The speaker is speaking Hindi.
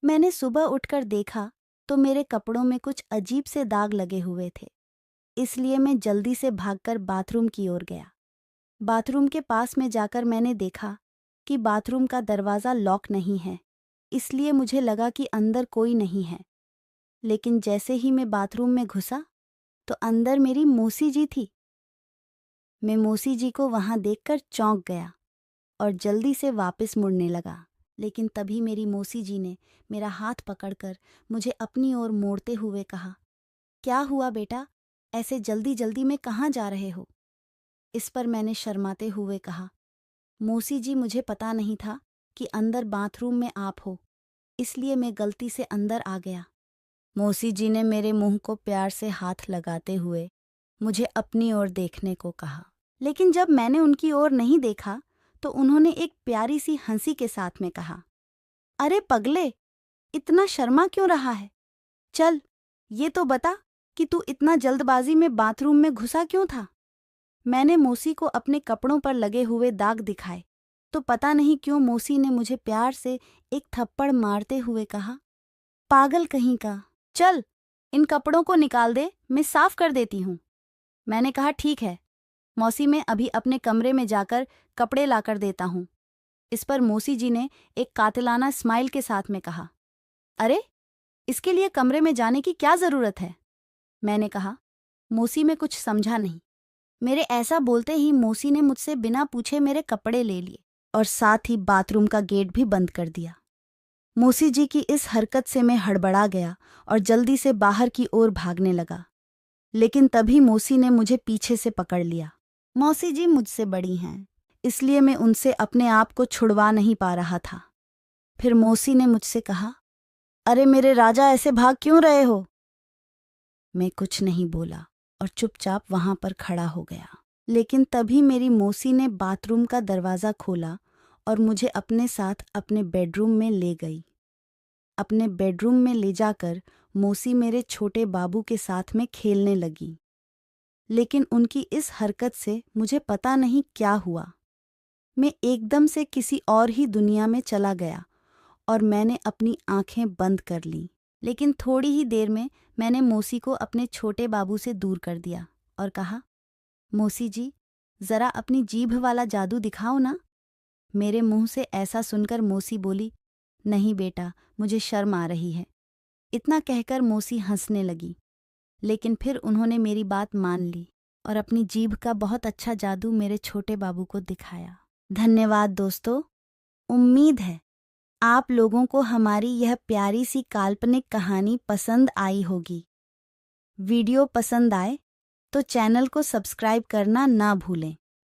मैंने सुबह उठकर देखा तो मेरे कपड़ों में कुछ अजीब से दाग लगे हुए थे। इसलिए मैं जल्दी से भागकर बाथरूम की ओर गया। बाथरूम के पास में जाकर मैंने देखा कि बाथरूम का दरवाज़ा लॉक नहीं है, इसलिए मुझे लगा कि अंदर कोई नहीं है। लेकिन जैसे ही मैं बाथरूम में घुसा तो अंदर मेरी मौसी जी थी। मैं मौसी जी को वहां देखकर चौंक गया और जल्दी से वापस मुड़ने लगा। लेकिन तभी मेरी मौसी जी ने मेरा हाथ पकड़कर मुझे अपनी ओर मोड़ते हुए कहा, क्या हुआ बेटा, ऐसे जल्दी जल्दी में कहाँ जा रहे हो? इस पर मैंने शर्माते हुए कहा, मौसी जी मुझे पता नहीं था कि अंदर बाथरूम में आप हो, इसलिए मैं गलती से अंदर आ गया। मौसी जी ने मेरे मुंह को प्यार से हाथ लगाते हुए मुझे अपनी ओर देखने को कहा। लेकिन जब मैंने उनकी ओर नहीं देखा तो उन्होंने एक प्यारी सी हंसी के साथ में कहा, अरे पगले, इतना शर्मा क्यों रहा है? चल, ये तो बता कि तू इतना जल्दबाजी में बाथरूम में घुसा क्यों था? मैंने मौसी को अपने कपड़ों पर लगे हुए दाग दिखाए तो पता नहीं क्यों मौसी ने मुझे प्यार से एक थप्पड़ मारते हुए कहा, पागल कहीं का, चल इन कपड़ों को निकाल दे, मैं साफ कर देती हूँ। मैंने कहा, ठीक है मौसी, मैं अभी अपने कमरे में जाकर कपड़े लाकर देता हूँ। इस पर मौसी जी ने एक कातिलाना स्माइल के साथ में कहा, अरे इसके लिए कमरे में जाने की क्या ज़रूरत है? मैंने कहा, मौसी मैं कुछ समझा नहीं। मेरे ऐसा बोलते ही मौसी ने मुझसे बिना पूछे मेरे कपड़े ले लिए और साथ ही बाथरूम का गेट भी बंद कर दिया। मौसी जी की इस हरकत से मैं हड़बड़ा गया और जल्दी से बाहर की ओर भागने लगा। लेकिन तभी मौसी ने मुझे पीछे से पकड़ लिया। मौसी जी मुझसे बड़ी हैं, इसलिए मैं उनसे अपने आप को छुड़वा नहीं पा रहा था। फिर मौसी ने मुझसे कहा, अरे मेरे राजा, ऐसे भाग क्यों रहे हो? मैं कुछ नहीं बोला और चुपचाप वहां पर खड़ा हो गया। लेकिन तभी मेरी मौसी ने बाथरूम का दरवाज़ा खोला और मुझे अपने साथ अपने बेडरूम में ले गई। अपने बेडरूम में ले जाकर मौसी मेरे छोटे बाबू के साथ में खेलने लगी। लेकिन उनकी इस हरकत से मुझे पता नहीं क्या हुआ। मैं एकदम से किसी और ही दुनिया में चला गया और मैंने अपनी आंखें बंद कर लीं। लेकिन थोड़ी ही देर में मैंने मौसी को अपने छोटे बाबू से दूर कर दिया और कहा, मौसी जी, ज़रा अपनी जीभ वाला जादू दिखाओ ना। मेरे मुंह से ऐसा सुनकर मौसी बोली, नहीं बेटा, मुझे शर्म आ रही है। इतना कहकर मौसी हंसने लगी। लेकिन फिर उन्होंने मेरी बात मान ली और अपनी जीभ का बहुत अच्छा जादू मेरे छोटे बाबू को दिखाया। धन्यवाद दोस्तों। उम्मीद है आप लोगों को हमारी यह प्यारी सी काल्पनिक कहानी पसंद आई होगी। वीडियो पसंद आए तो चैनल को सब्सक्राइब करना ना भूलें।